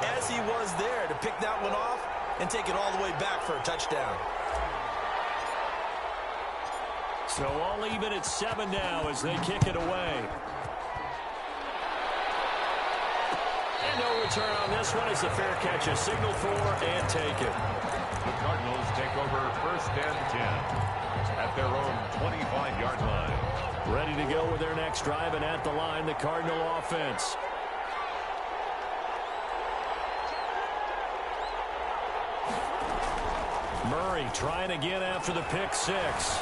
as he was there to pick that one off and take it all the way back for a touchdown. So all even at 7 now as they kick it away. And no return on this one as the fair catch is signaled for and taken. The Cardinals take over 1st and 10 at their own 25-yard line. Ready to go with their next drive, and at the line, the Cardinal offense. Murray trying again after the pick six.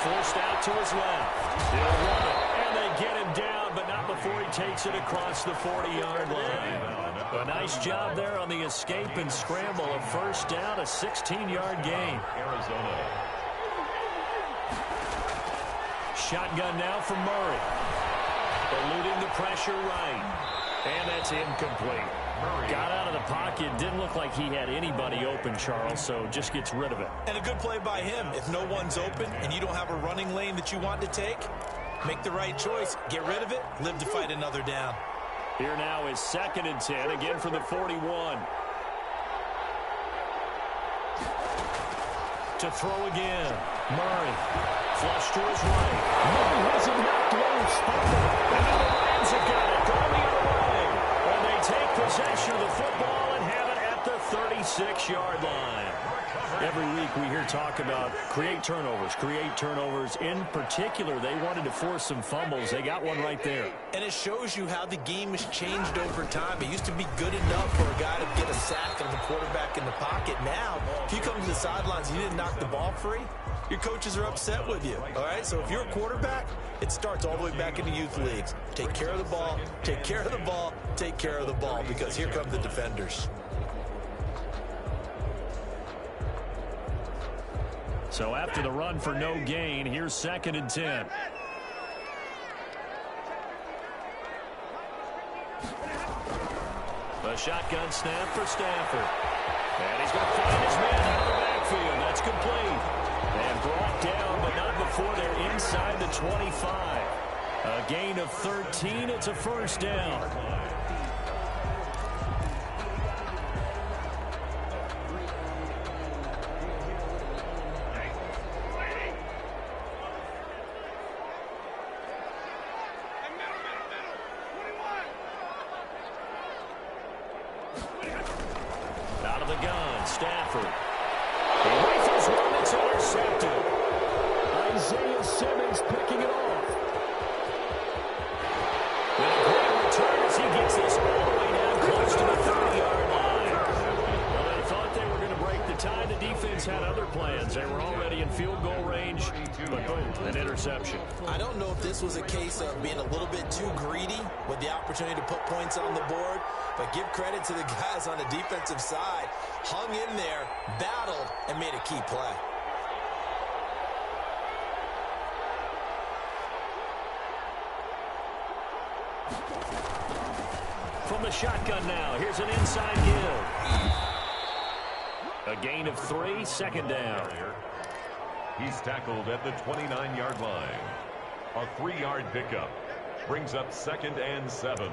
Forced out to his left. He'll run it, and they get him down, but not before he takes it across the 40-yard line. A nice job there on the escape and scramble. A first down, a 16-yard gain. Arizona. Shotgun now from Murray. Eluding the pressure right. And that's incomplete. Got out of the pocket. Didn't look like he had anybody open, Charles, so just gets rid of it. And a good play by him. If no one's open and you don't have a running lane that you want to take, make the right choice. Get rid of it. Live to fight another down. Here now is 2nd and 10, again from the 41. To throw again. Murray. Flush to his right. Murray has it knocked loose. And now the Lions have got it. Going the other way. And they take possession of the football and have it at the 36-yard line. Every week we hear talk about create turnovers. In particular, they wanted to force some fumbles. They got one right there. And it shows you how the game has changed over time. It used to be good enough for a guy to get a sack and the quarterback in the pocket. Now, if you come to the sidelines and you didn't knock the ball free, your coaches are upset with you. All right, so if you're a quarterback, it starts all the way back in the youth leagues. Take care of the ball, take care of the ball, take care of the ball, because here come the defenders. So after the run for no gain, here's 2nd and 10. A shotgun snap for Stafford. And he's going to find his man out of the backfield. That's complete. And brought down, but not before they're inside the 25. A gain of 13. It's a first down. Out of the gun, Stafford. He rifles one, it's intercepted. Isaiah Simmons picking it off. And a great return as he gets this all the way down close to the 30-yard line. Well, they thought they were going to break the tie. The defense had other plans. They were already in field goal range, but boom, an interception. I don't know if this was a case of being a little bit too greedy with the opportunity to put points on the board, but give credit to the guys on the defensive side. Hung in there, battled, and made a key play. From the shotgun now, here's an inside give. A gain of 3, 2nd down. He's tackled at the 29-yard line. A 3-yard pickup brings up 2nd and 7.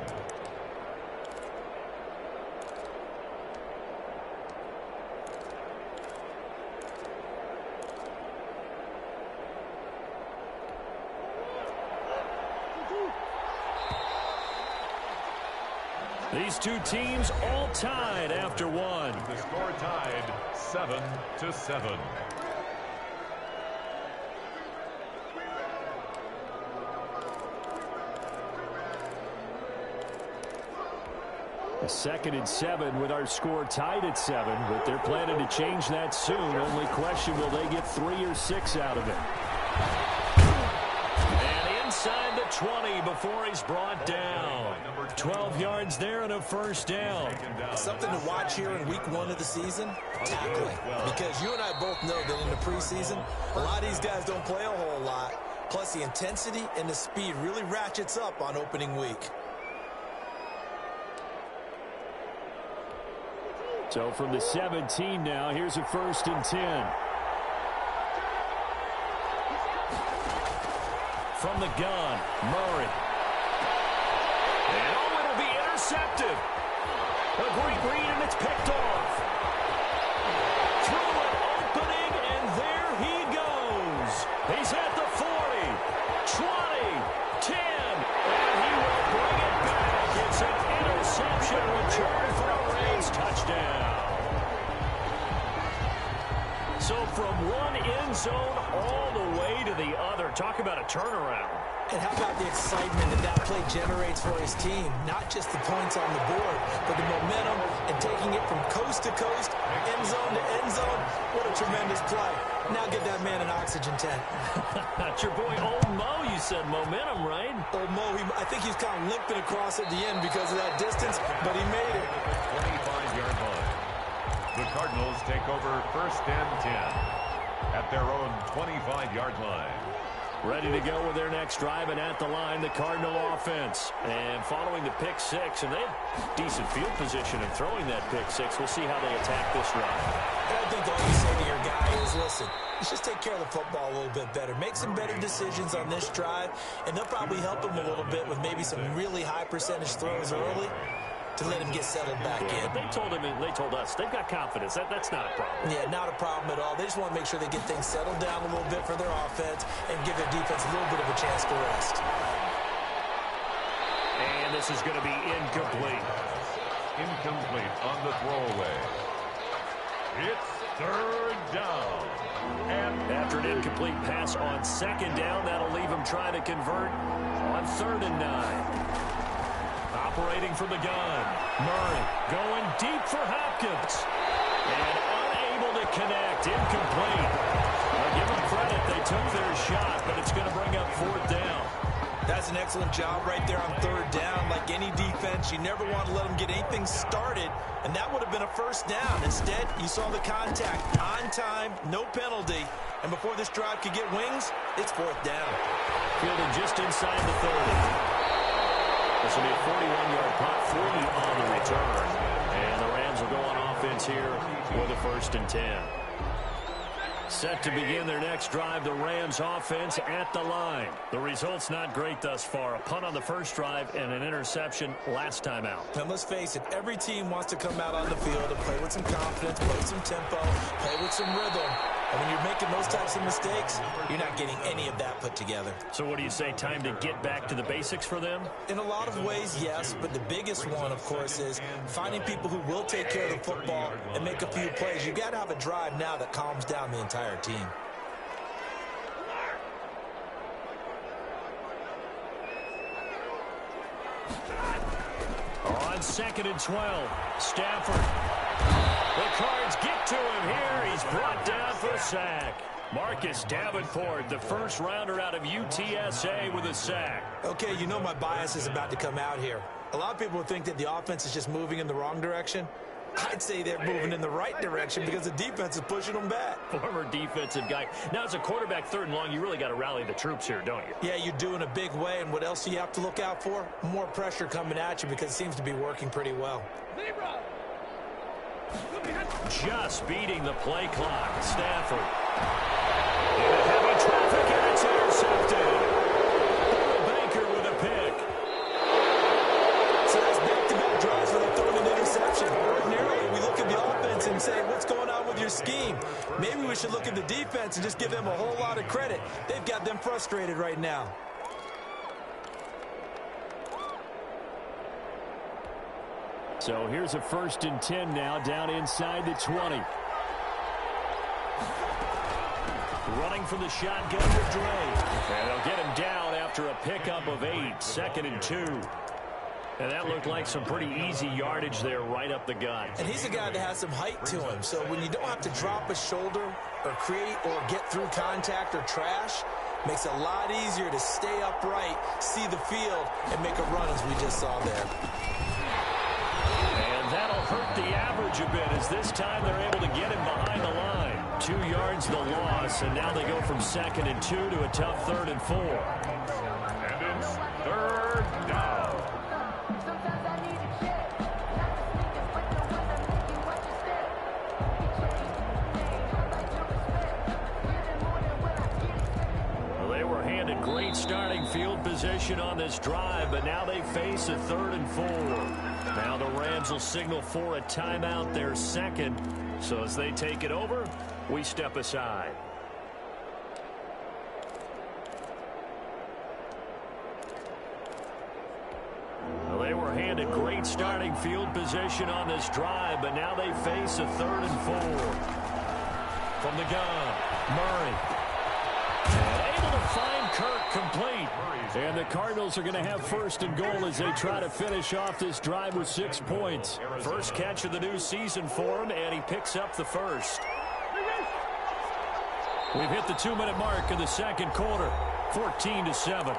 These two teams all tied after one. The score tied 7-7. A 2nd and 7 with our score tied at 7, but they're planning to change that soon. Only question, will they get 3 or 6 out of it? And inside the 20 before he's brought down. 12 yards there and a first down. Something to watch here in week 1 of the season, tackling. Because you and I both know that in the preseason, a lot of these guys don't play a whole lot. Plus the intensity and the speed really ratchets up on opening week. So from the 17 now, here's a 1st and 10. From the gun, Murray. And oh, it'll be intercepted. A great read, and it's picked off. Through an opening, and there he goes. He's at the 40, 20, 10, and he will bring it back. It's an interception return for a Rams touchdown. So from one end zone all the way to the other. Talk about a turnaround. And how about the excitement that play generates for his team? Not just the points on the board, but the momentum and taking it from coast to coast, end zone to end zone. What a tremendous play. Now get that man an oxygen tent. That's your boy Old Mo. You said momentum, right? Old Mo, I think he's kind of limping across at the end because of that distance, but he made it. 25-yard line. The Cardinals take over first and 10 at their own 25-yard line. Ready to go with their next drive, and at the line, the Cardinal offense. And following the pick six, and they have decent field position in throwing that pick six. We'll see how they attack this drive. I think all you say to your guy is, listen, let's just take care of the football a little bit better. Make some better decisions on this drive, and they'll probably help him a little bit with maybe some really high percentage throws early to let him get settled back in. But they told us they've got confidence. That's not a problem. Yeah, not a problem at all. They just want to make sure they get things settled down a little bit for their offense and give their defense a little bit of a chance to rest. And this is going to be incomplete. Incomplete on the throwaway. It's third down. And after an incomplete pass on second down, that'll leave him trying to convert on 3rd and 9. Operating from the gun. Murray going deep for Hopkins. And unable to connect. Incomplete. I'll give them credit. They took their shot, but it's going to bring up 4th down. That's an excellent job right there on 3rd down. Like any defense, you never want to let them get anything started, and that would have been a 1st down. Instead, you saw the contact on time, no penalty, and before this drive could get wings, it's 4th down. Fielded just inside the 30. This will be a 41-yard punt, 3 on the return. And the Rams will go on offense here with a 1st and 10. Set to begin their next drive, the Rams offense at the line. The result's not great thus far. A punt on the first drive and an interception last time out. And let's face it, every team wants to come out on the field and play with some confidence, play with some tempo, play with some rhythm. And when you're making those types of mistakes, you're not getting any of that put together. So what do you say, time to get back to the basics for them? In a lot of ways, yes, but the biggest one, of course, is finding people who will take care of the football and make a few plays. You've got to have a drive now that calms down the entire team. On 2nd and 12, Stafford. The Cards get to him here. He's brought down for a sack. Marcus Davenport, the first rounder out of UTSA with a sack. Okay, you know my bias is about to come out here. A lot of people would think that the offense is just moving in the wrong direction. I'd say they're moving in the right direction because the defense is pushing them back. Former defensive guy. Now, as a quarterback 3rd and long, you really got to rally the troops here, don't you? Yeah, you do in a big way. And what else do you have to look out for? More pressure coming at you because it seems to be working pretty well. Just beating the play clock. Stafford. Into heavy traffic, and it's intercepted. Banker with a pick. So that's back-to-back drives where they're throwing an interception. Ordinarily, we look at the offense and say, what's going on with your scheme? Maybe we should look at the defense and just give them a whole lot of credit. They've got them frustrated right now. So here's a 1st and 10 now, down inside the 20. Running from the shotgun with Dre. And they'll get him down after a pickup of 8, 2nd and 2. And that looked like some pretty easy yardage there right up the gut. And he's a guy that has some height to him. So when you don't have to drop a shoulder or create or get through contact or trash, makes it a lot easier to stay upright, see the field, and make a run as we just saw there. That'll hurt the average a bit as this time they're able to get him behind the line. 2 yards the loss, and now they go from 2nd and 2 to a tough 3rd and 4. And it's 3rd down. Well, they were handed great starting field position on this drive, but now they face a 3rd and 4. Now the Rams will signal for a timeout, their second. So as they take it over, we step aside. Well, they were handed great starting field position on this drive, but now they face a 3rd and 4. From the gun, Murray. And able to find Kirk complete. And the Cardinals are going to have 1st and goal as they try to finish off this drive with 6 points. First catch of the new season for him, and he picks up the first. We've hit the 2-minute mark in the second quarter, 14-7.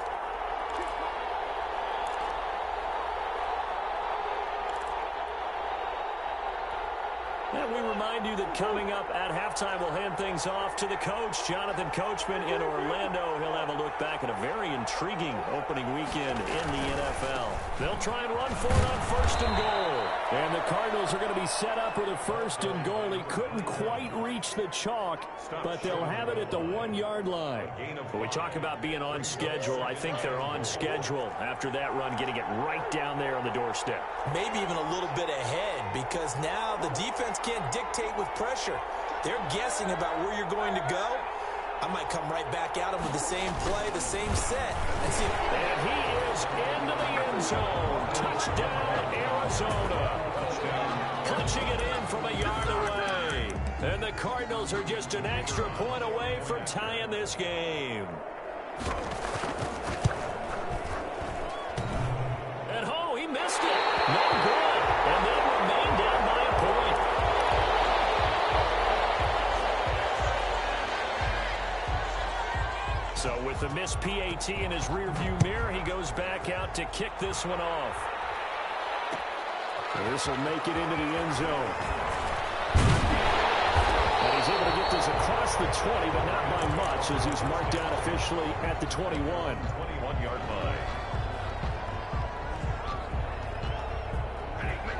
And we remind you that coming up at halftime, we'll hand things off to the coach, Jonathan Coachman in Orlando. He'll have a look back at a very intriguing opening weekend in the NFL. They'll try and run for it on 1st and goal. And the Cardinals are going to be set up with a 1st and goal. He couldn't quite reach the chalk, but they'll have it at the 1-yard line. When we talk about being on schedule, I think they're on schedule after that run, getting it right down there on the doorstep. Maybe even a little bit ahead, because now the defense can't dictate with pressure. They're guessing about where you're going to go. I might come right back at him with the same play, the same set. And he is into the end zone. Touchdown, Arizona. Punching it in from a yard away. And the Cardinals are just an extra point away from tying this game. And oh, he missed it. No good. And they remain down by a point. So with the missed PAT in his rearview mirror, he goes back out to kick this one off. This will make it into the end zone. And he's able to get this across the 20, but not by much, as he's marked down officially at the 21. 21-yard line.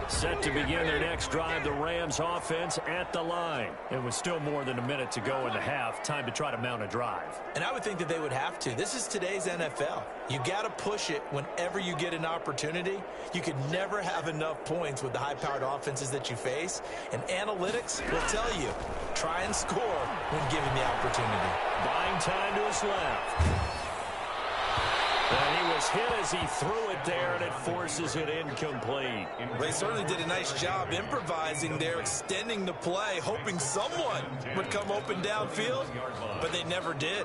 Set to begin their next drive, the Rams offense at the line. It was still more than a minute to go in the half. Time to try to mount a drive. And I would think that they would have to. This is today's NFL. You got to push it whenever you get an opportunity. You could never have enough points with the high-powered offenses that you face. And analytics will tell you, try and score when given the opportunity. Buying time to his left. And he was hit as he threw it there, and it forces it incomplete. They certainly did a nice job improvising there, extending the play, hoping someone would come open downfield, but they never did.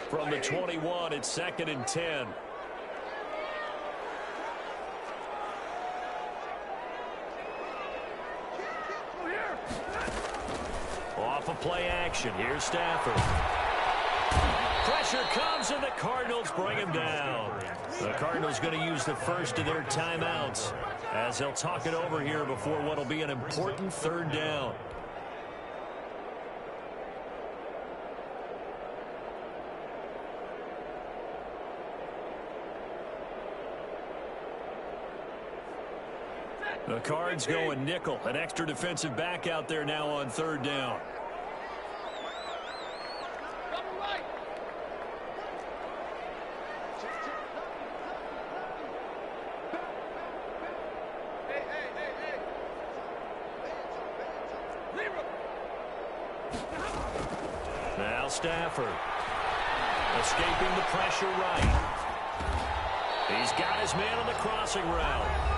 From the 21, it's 2nd and 10. Off of play action. Here's Stafford. Pressure comes, and the Cardinals bring him down. The Cardinals going to use the first of their timeouts as they'll talk it over here before what will be an important 3rd down. The Cards going nickel. An extra defensive back out there now on 3rd down. Now Stafford. Escaping the pressure right. He's got his man on the crossing route.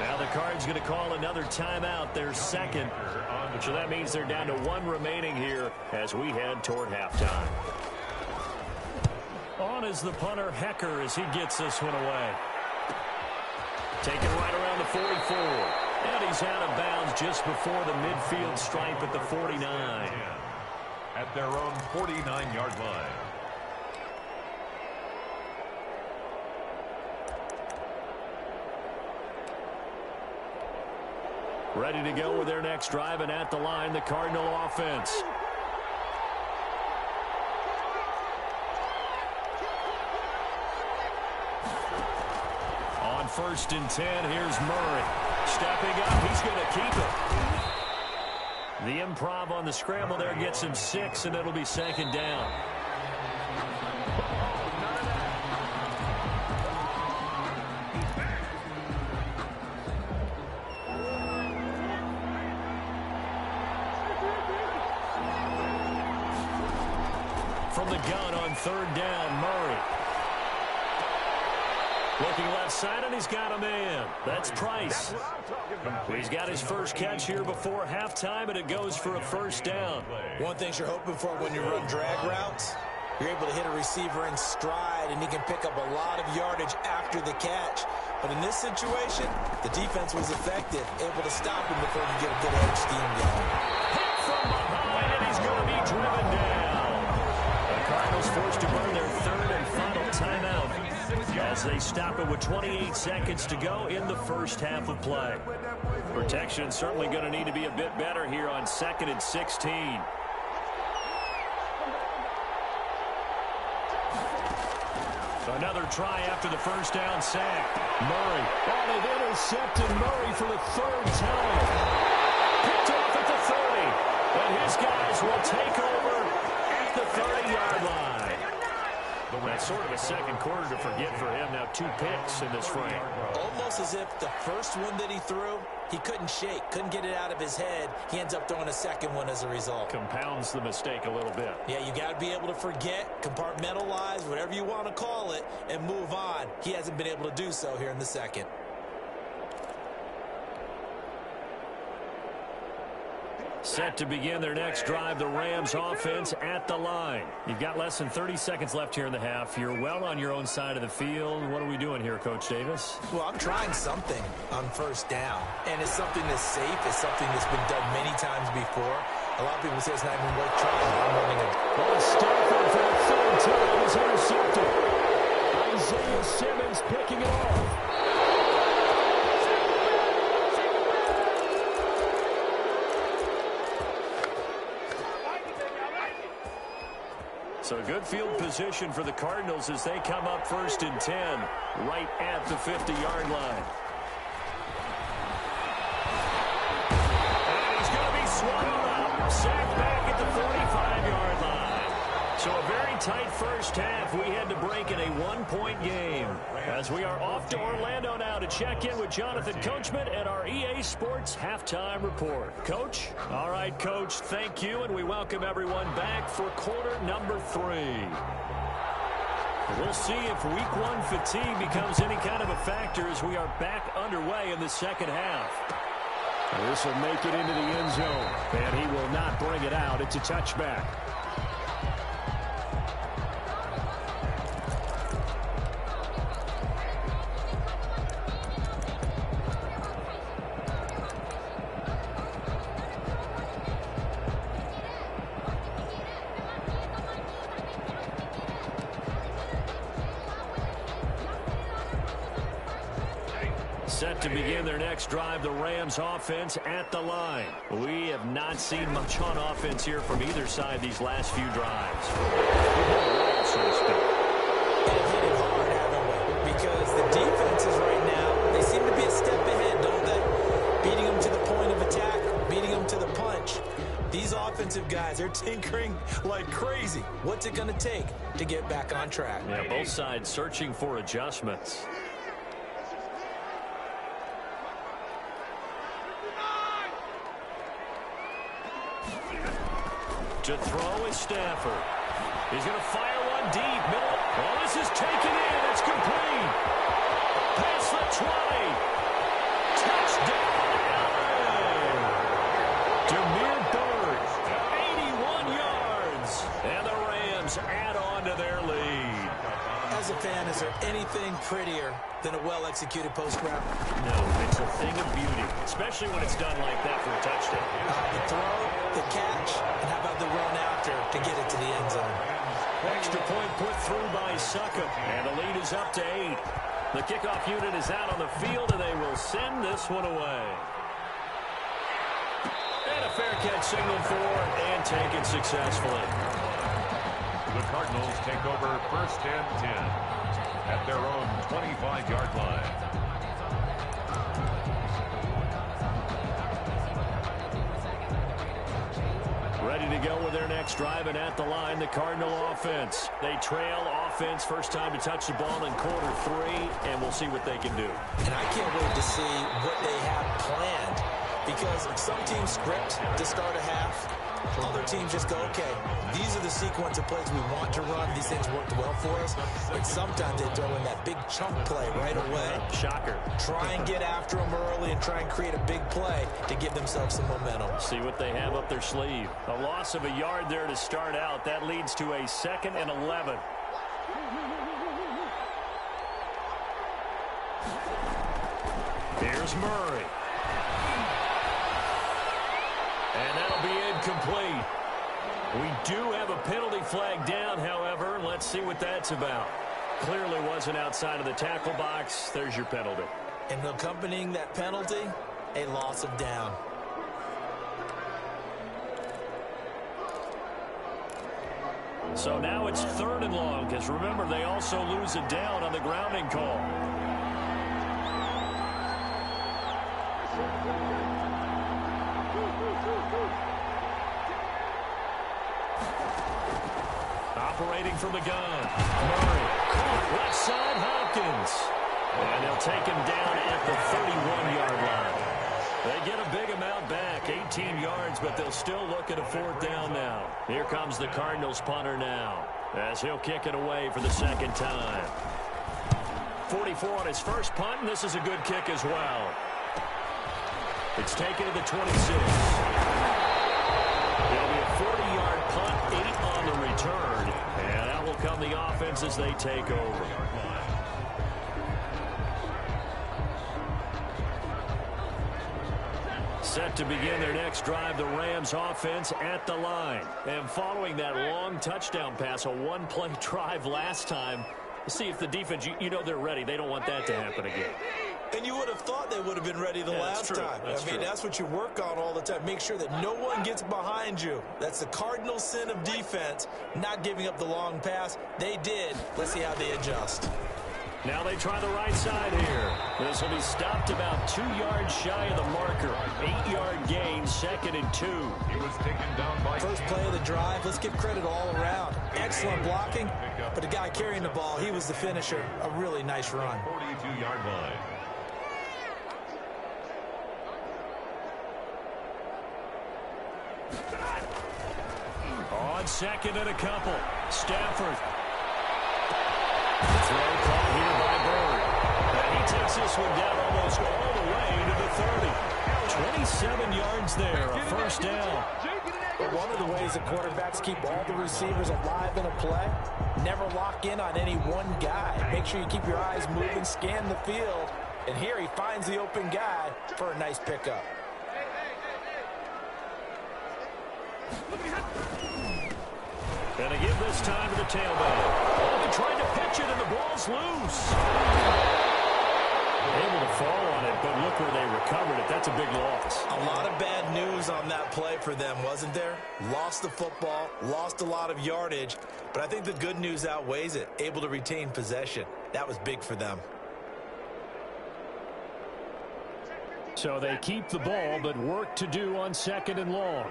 Now the Cards going to call another timeout, their second. So that means they're down to 1 remaining here as we head toward halftime. On is the punter, Hecker, as he gets this one away. Taken right around the 44. And he's out of bounds just before the midfield stripe at the 49. At their own 49-yard line. Ready to go with their next drive, and at the line, the Cardinal offense. On 1st and 10, here's Murray. Stepping up, he's going to keep it. The improv on the scramble there gets him 6, and it'll be 2nd down. gun on 3rd down. Murray. Looking left side, and he's got a man. That's Price. He's got his first catch here before halftime, and it goes for a 1st down. One thing you're hoping for when you run drag routes, you're able to hit a receiver in stride, and he can pick up a lot of yardage after the catch. But in this situation, the defense was effective, able to stop him before you get a good edge scheme going. Hit from behind, and he's going to be driven down. The Cardinals forced to burn their 3rd and final timeout as they stop it with 28 seconds to go in the first half of play. Protection certainly going to need to be a bit better here on 2nd and 16. Another try after the 1st down sack. Murray. Oh, they've intercepted Murray for the 3rd time. Picked off at the 30. And his guys will take over at the 30-yard line. That's sort of a second quarter to forget for him. Now 2 picks in this frame. Almost as if the first one that he threw, he couldn't shake, couldn't get it out of his head. He ends up throwing a second one as a result. Compounds the mistake a little bit. Yeah, you got to be able to forget, compartmentalize, whatever you want to call it, and move on. He hasn't been able to do so here in the second. Set to begin their next drive, the Rams offense at the line. You've got less than 30 seconds left here in the half. You're well on your own side of the field. What are we doing here, Coach Davis? Well, I'm trying something on 1st down, and it's something that's safe. It's something that's been done many times before. A lot of people say it's not even worth trying. I'm running it. Well, Stafford for the 3rd time is intercepted. Isaiah Simmons picking it off. So good field position for the Cardinals as they come up 1st and 10, right at the 50-yard line. And he's going to be swallowed up, sacked back at the 45-yard line. So a very tight first half. We had to break in a 1-point game. As we are off to Orlando now to check in with Jonathan Coachman at our EA Sports Halftime Report. Coach? All right, Coach, thank you, and we welcome everyone back for quarter number 3. We'll see if week 1 fatigue becomes any kind of a factor as we are back underway in the second half. This will make it into the end zone, and he will not bring it out. It's a touchback. Set to begin their next drive, the Rams offense at the line. We have not seen much on offense here from either side these last few drives. So to speak. They've hit it hard, haven't we? Because the defenses right now, they seem to be a step ahead, don't they? Beating them to the point of attack, beating them to the punch. These offensive guys, they're tinkering like crazy. What's it going to take to get back on track? Yeah, both sides searching for adjustments. To throw is Stafford. He's going to fire one deep. Middle. Oh, this is taken in. It's complete. Past the 20. Touchdown. Demir Bird. 81 yards. And the Rams add on to their lead. As a fan, is there anything prettier than a well-executed post route? No, it's a thing of beauty, especially when it's done like that for a touchdown. The throw, the catch, and how about the run after to get it to the end zone? Extra point put through by Succop, and the lead is up to 8. The kickoff unit is out on the field, and they will send this one away. And a fair catch signaled for and taken successfully. The Cardinals take over 1st and 10 at their own 25-yard line. Ready to go with their next drive, and at the line, the Cardinal offense. They trail offense, first time to touch the ball in quarter 3, and we'll see what they can do. And I can't wait to see what they have planned, because some teams script to start a half. Other teams just go, okay, these are the sequence of plays we want to run. These things worked well for us. And sometimes they throw in that big chunk play right away. Shocker. Try and get after them early and try and create a big play to give themselves some momentum. See what they have up their sleeve. A loss of a yard there to start out. That leads to a 2nd and 11. Here's Murray. And that'll be incomplete. We do have a penalty flag down, however. Let's see what that's about. Clearly wasn't outside of the tackle box. There's your penalty. And accompanying that penalty, a loss of down. So now it's 3rd and long, because remember, they also lose a down on the grounding call. Operating from the gun. Murray. Left side, Hopkins. And they'll take him down at the 31-yard line. They get a big amount back, 18 yards, but they'll still look at a 4th down now. Here comes the Cardinals punter now, as he'll kick it away for the 2nd time. 44 on his first punt, and this is a good kick as well. It's taken to the 26. It'll be a 40-yard punt, 8 on the return, and that will come the offense as they take over. Set to begin their next drive, the Rams offense at the line. And following that long touchdown pass, a one-play drive last time, see if the defense, you know they're ready. They don't want that to happen again. And you would have thought they would have been ready the last time. I mean, that's what you work on all the time. Make sure that no one gets behind you. That's the cardinal sin of defense, not giving up the long pass. They did. Let's see how they adjust. Now they try the right side here. This will be stopped about 2 yards shy of the marker. 8-yard gain, 2nd and 2. He was taken down by first play of the drive. Let's give credit all around. Excellent blocking, but the guy carrying the ball, he was the finisher. A really nice run. 42-yard line. On 2nd and a couple. Stafford. Throw call here by Bird. And he takes this one down almost all the way to the 30. 27 yards there, a 1st down. But one of the ways that quarterbacks keep all the receivers alive in a play, never lock in on any one guy. Make sure you keep your eyes moving, scan the field. And here he finds the open guy for a nice pickup. And they give this time to the tailback. Oh, they tried to pitch it, and the ball's loose. Able to fall on it, but look where they recovered it. That's a big loss. A lot of bad news on that play for them, wasn't there? Lost the football, lost a lot of yardage, but I think the good news outweighs it. Able to retain possession. That was big for them. So they keep the ball, but work to do on 2nd and long.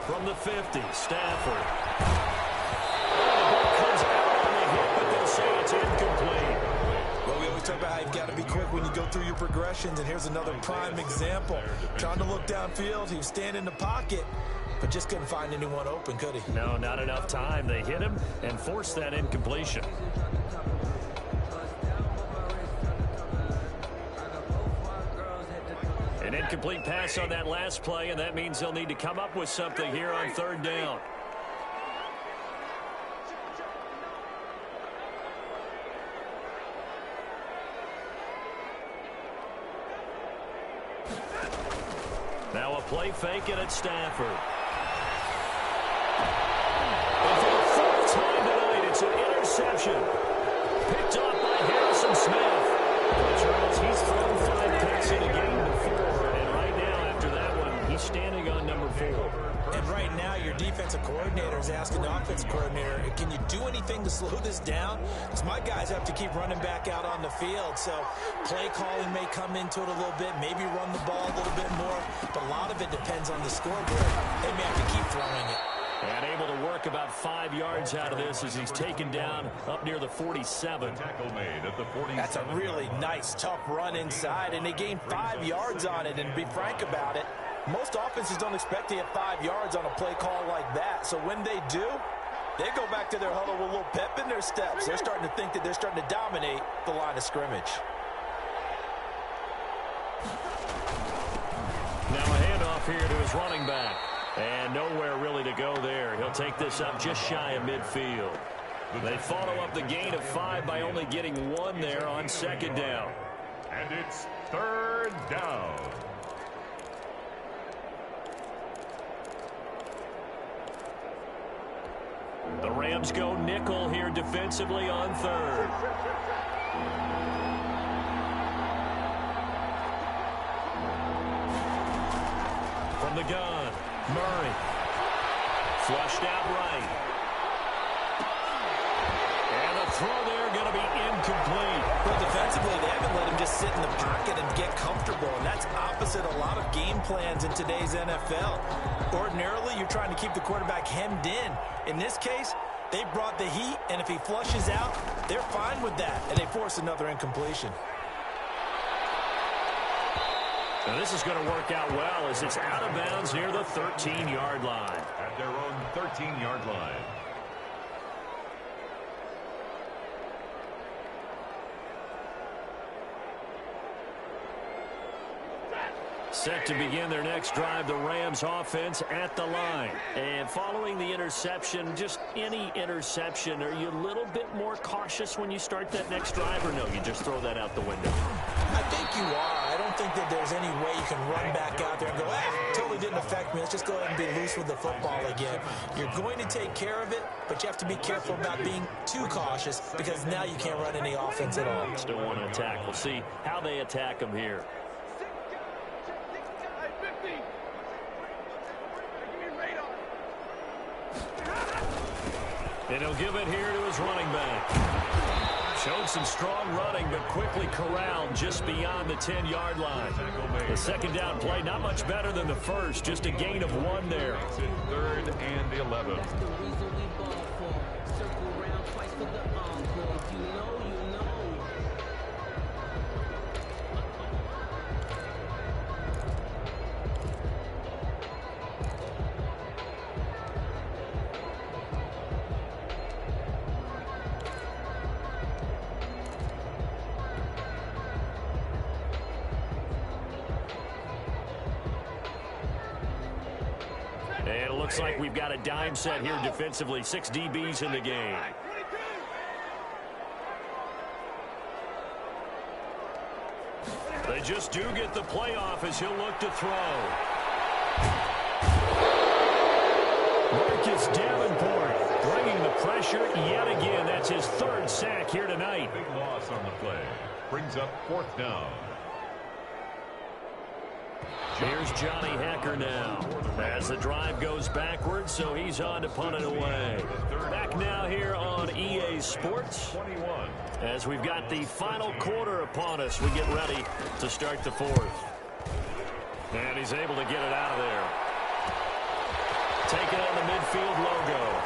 From the 50, Stafford. The ball comes out on the hit, but they'll say it's incomplete. Well, we always talk about how you've got to be quick when you go through your progressions, and here's another prime example. Trying to look downfield, he was standing in the pocket, but just couldn't find anyone open, could he? No, not enough time. They hit him and forced that incompletion. An incomplete pass on that last play, and that means they'll need to come up with something here on 3rd down. Now a play fake, and it's Stafford. And for the 4th time tonight, it's an interception. Picked off by Harrison Smith. Charles, he's thrown 5 picks in a game before, and right now after that one, he's standing on number 4. And right now, your defense defensive coordinator is asking the offensive coordinator, can you do anything to slow this down? Because my guys have to keep running back out on the field. So play calling may come into it a little bit, maybe run the ball a little bit more, but a lot of it depends on the scoreboard. They may have to keep throwing it. And able to work about 5 yards out of this as he's taken down up near the 47. Tackle made at the 47. That's a really nice, tough run inside, and they gained 5 yards on it. And to be frank about it, most offenses don't expect to get 5 yards on a play call like that. So when they do, they go back to their huddle with a little pep in their steps. They're starting to think that they're starting to dominate the line of scrimmage. Now a handoff here to his running back. And nowhere really to go there. He'll take this up just shy of midfield. They follow up the gain of 5 by only getting 1 there on second down. And it's third down. The Rams go nickel here defensively on third. From the gun, Murray. Flushed out right. And the throw there going to be incomplete. Well, defensively, they haven't let him just sit in the pocket and get comfortable, and that's opposite a lot of game plans in today's NFL. Ordinarily, you're trying to keep the quarterback hemmed in. In this case, they brought the heat, and if he flushes out, they're fine with that, and they force another incompletion. Now this is going to work out well as it's out of bounds near the 13-yard line. At their own 13-yard line. Set to begin their next drive, the Rams offense at the line. And following the interception, just any interception, are you a little bit more cautious when you start that next drive, or no, you just throw that out the window? I think you are. I don't think that there's any way you can run back out there and go, totally didn't affect me. Let's just go ahead and be loose with the football again. You're going to take care of it, but you have to be careful about being too cautious because now you can't run any offense at all. Still want to attack. We'll see how they attack them here. And he'll give it here to his running back. Showed some strong running, but quickly corralled just beyond the 10-yard line. The second down play, not much better than the first, just a gain of 1 there. It's in 3rd and 11. And it looks like we've got a dime set here defensively. 6 DBs in the game. They just do get the playoff as he'll look to throw. Marcus Davenport bringing the pressure yet again. That's his 3rd sack here tonight. Big loss on the play. Brings up 4th down. Here's Johnny Hacker now as the drive goes backwards, so he's on to punt it away. Back now here on EA Sports 21. as we've got the final quarter upon us. We get ready to start the 4th. And he's able to get it out of there. Taking on the midfield logo.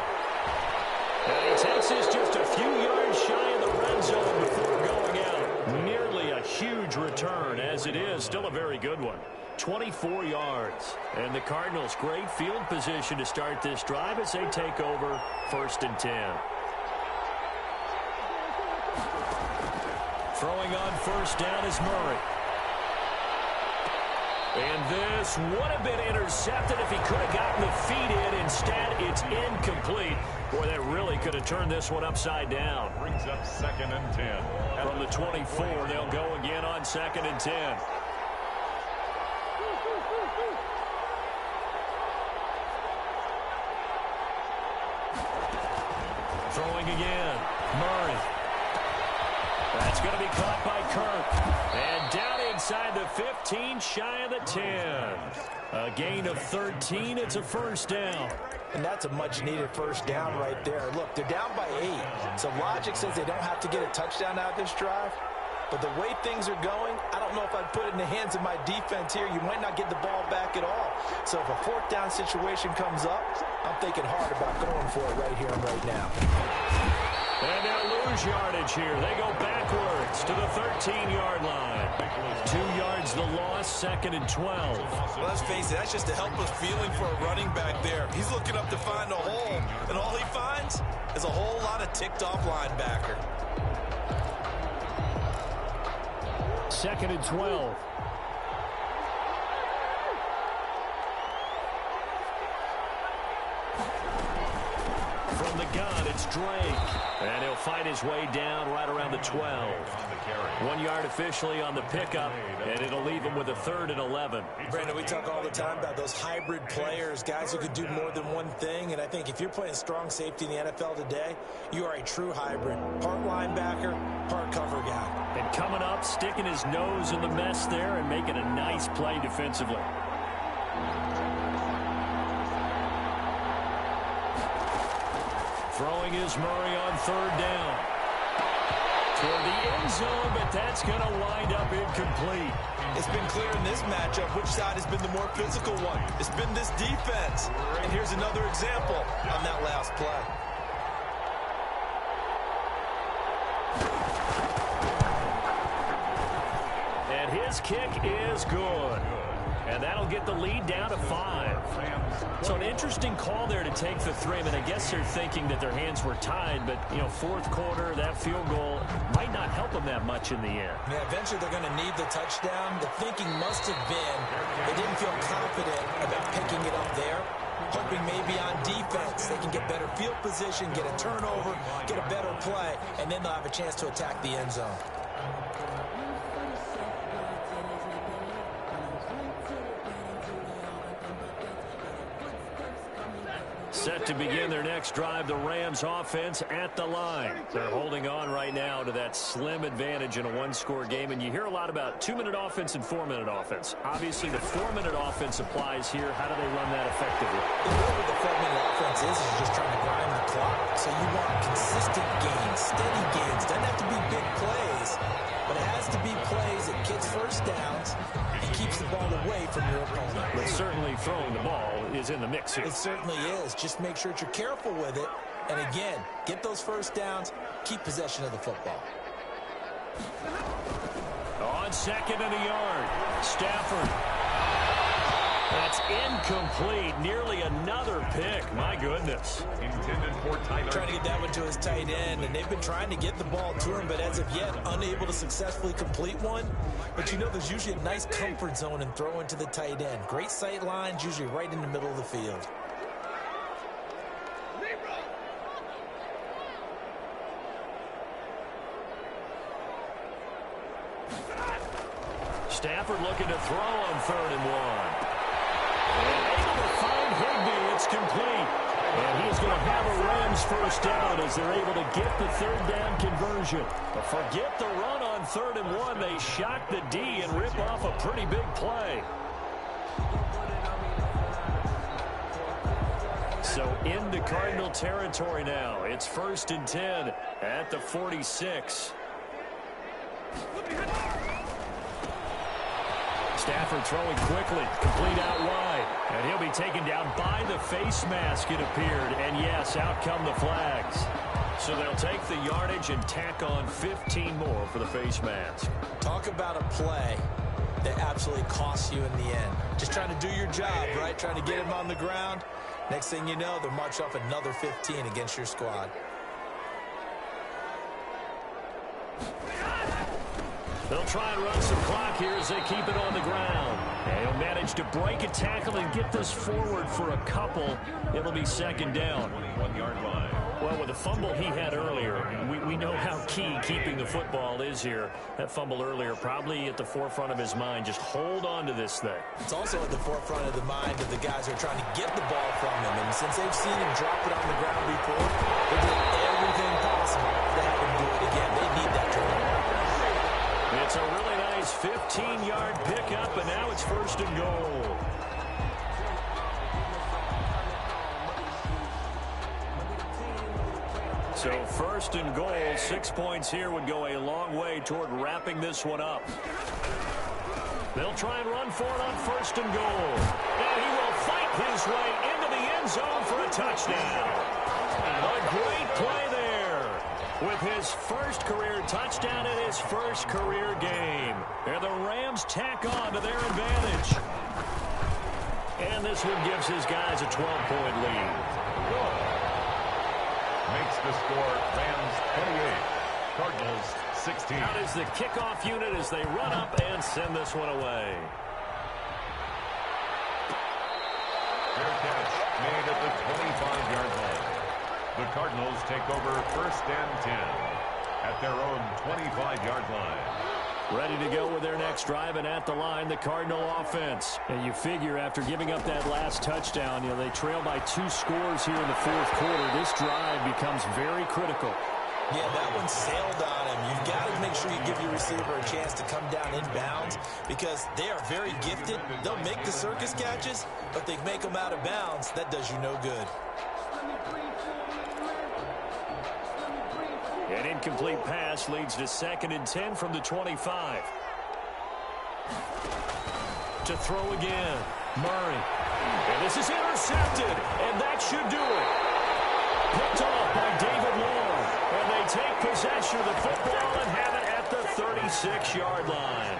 And he takes this just a few yards shy of the red zone before going out. Nearly a huge return, as it is still a very good one. 24 yards. And the Cardinals, great field position to start this drive as they take over 1st and 10. Throwing on 1st down is Murray. And this would have been intercepted if he could have gotten the feet in. Instead, it's incomplete. Boy, that really could have turned this one upside down. Brings up 2nd and 10. From the 24, they'll go again on 2nd and 10. Throwing again. Murray. That's going to be caught by Kirk. And down inside the 15, shy of the 10. A gain of 13. It's a 1st down. And that's a much-needed first down right there. Look, they're down by 8. So logic says they don't have to get a touchdown out of this drive. But the way things are going, I don't know if I'd put it in the hands of my defense here. You might not get the ball back at all. So if a fourth down situation comes up, I'm thinking hard about going for it right here and right now. And they'll lose yardage here. They go backwards to the 13-yard line. 2 yards the loss, 2nd and 12. Well, let's face it, that's just a helpless feeling for a running back there. He's looking up to find a hole, and all he finds is a whole lot of ticked-off linebacker. 2nd and 12. From the gun, it's Drake. And he'll fight his way down right around the 12. 1 yard officially on the pickup, and it'll leave him with a 3rd and 11. Brandon, we talk all the time about those hybrid players, guys who could do more than one thing. And I think if you're playing strong safety in the NFL today, you are a true hybrid. Part linebacker, part cover guy. And coming up, sticking his nose in the mess there and making a nice play defensively. Throwing is Murray on 3rd down. Toward the end zone, but that's going to wind up incomplete. It's been clear in this matchup which side has been the more physical one. It's been this defense. And here's another example on that last play. And his kick is good. And that'll get the lead down to 5. So an interesting call there to take the 3. I mean, I guess they're thinking that their hands were tied, but, you know, 4th quarter, that field goal might not help them that much in the end. Yeah, eventually they're going to need the touchdown. The thinking must have been they didn't feel confident about picking it up there, hoping maybe on defense they can get better field position, get a turnover, get a better play, and then they'll have a chance to attack the end zone. Set to begin their next drive, the Rams offense at the line. They're holding on right now to that slim advantage in a one-score game, and you hear a lot about 2-minute offense and 4-minute offense. Obviously, the 4-minute offense applies here. How do they run that effectively? What the 4-minute offense is just trying to grind the clock. So you want consistent gains, steady gains. Doesn't have to be big plays, but it has to be plays that gets first downs and keeps the ball away from your opponent. But certainly throwing the ball is in the mix here. It certainly is. Just make sure that you're careful with it. And again, get those first downs, keep possession of the football. On 2nd and a yard, Stafford. That's incomplete. Nearly another pick. My goodness. Intended for Tyler. Trying to get that one to his tight end, and they've been trying to get the ball to him, but as of yet, unable to successfully complete one. But you know, there's usually a nice comfort zone in throwing to the tight end. Great sight lines, usually right in the middle of the field. Stafford looking to throw on 3rd and 1. And able to find Higbee. It's complete. And he's going to have a Rams first down as they're able to get the 3rd down conversion. But forget the run on 3rd and 1. They shock the D and rip off a pretty big play. So into Cardinal territory now. It's 1st and 10 at the 46. Stafford throwing quickly, complete out wide. And he'll be taken down by the face mask, it appeared. And yes, out come the flags. So they'll take the yardage and tack on 15 more for the face mask. Talk about a play that absolutely costs you in the end. Just trying to do your job, right? Trying to get him on the ground. Next thing you know, they'll march off another 15 against your squad. They'll try and run some clock here as they keep it on the ground. And he'll manage to break a tackle and get this forward for a couple. It'll be 2nd down. 21-yard line. Well, with the fumble he had earlier, we know how key keeping the football is here. That fumble earlier probably at the forefront of his mind. Just hold on to this thing. It's also at the forefront of the mind of the guys who are trying to get the ball from him. And since they've seen him drop it on the ground before, they're doing everything possible to have him do it again. They need that turnover. It's a really nice 15-yard pickup, and now it's 1st and goal. So first and goal, 6 points here would go a long way toward wrapping this one up. They'll try and run for it on first and goal. And he will fight his way into the end zone for a touchdown. A great play there with his first career touchdown in his first career game. And the Rams tack on to their advantage. And this one gives his guys a 12-point lead. Makes the score Rams 28, Cardinals 16. Out is the kickoff unit as they run up and send this one away. Fair catch made at the 25-yard line. The Cardinals take over first and 10 at their own 25-yard line. Ready to go with their next drive, and at the line, the Cardinal offense. And you figure after giving up that last touchdown, they trail by 2 scores here in the fourth quarter. This drive becomes very critical. Yeah, that one sailed on him. You've got to make sure you give your receiver a chance to come down inbounds because they are very gifted. They'll make the circus catches, but they make them out of bounds. That does you no good. An incomplete pass leads to 2nd and 10 from the 25. To throw again, Murray. And this is intercepted, and that should do it. Picked off by David Long. And they take possession of the football and have it at the 36-yard line.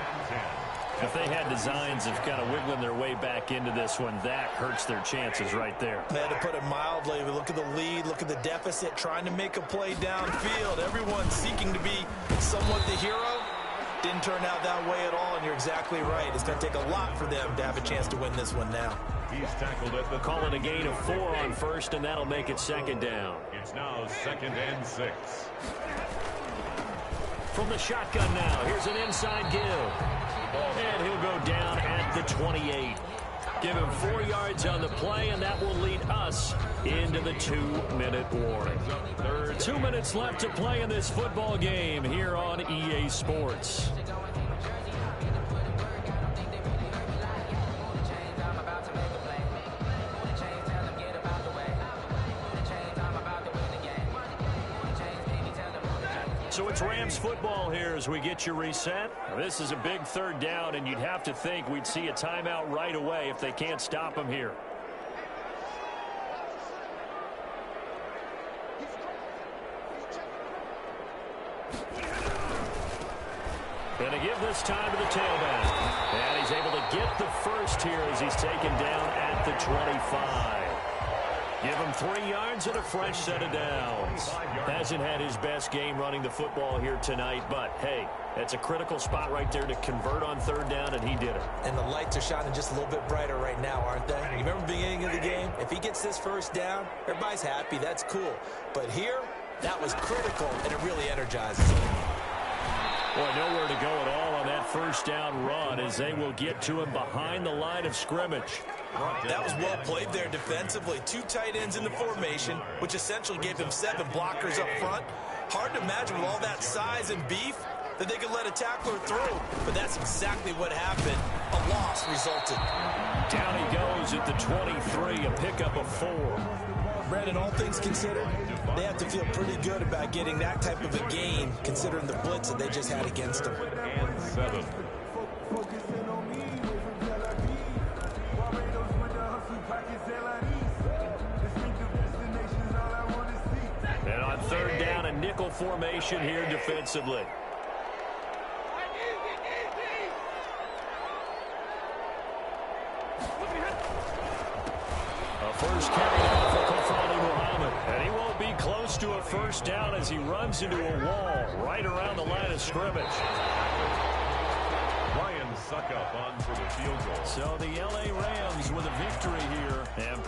If they had designs of kind of wiggling their way back into this one, that hurts their chances right there. They had to put it mildly. Look at the lead. Look at the deficit. Trying to make a play downfield. Everyone seeking to be somewhat the hero. Didn't turn out that way at all, and you're exactly right. It's going to take a lot for them to have a chance to win this one now. He's tackled at the... Call it a gain of 4 on first, and that'll make it 2nd down. It's now 2nd and 6. From the shotgun now, here's an inside give. And he'll go down at the 28. Give him 4 yards on the play, and that will lead us into the 2-minute warning. 2 minutes left to play in this football game here on EA Sports. So it's Rams football here as we get you reset. This is a big 3rd down, and you'd have to think we'd see a timeout right away if they can't stop them here. Going to give this time to the tailback. And he's able to get the first here as he's taken down at the 25. Give him 3 yards and a fresh set of downs. Hasn't had his best game running the football here tonight, but, hey, that's a critical spot right there to convert on 3rd down, and he did it. And the lights are shining just a little bit brighter right now, aren't they? You remember the beginning of the game? If he gets this first down, everybody's happy. That's cool. But here, that was critical, and it really energizes him. Boy, nowhere to go at all on that first down run as they will get to him behind the line of scrimmage. That was well played there defensively. 2 tight ends in the formation, which essentially gave him 7 blockers up front. Hard to imagine with all that size and beef that they could let a tackler through. But that's exactly what happened. A loss resulted. Down he goes at the 23, a pickup of 4. Brandon, all things considered, they have to feel pretty good about getting that type of a gain, considering the blitz that they just had against them. And 7. And on 3rd down, a nickel formation here defensively. A first carry out for Kofani Muhammad. And he won't be close to a first down as he runs into a wall right around the line of scrimmage. Ryan Suckup on for the field goal. So the L.A. Rams with a victory here. And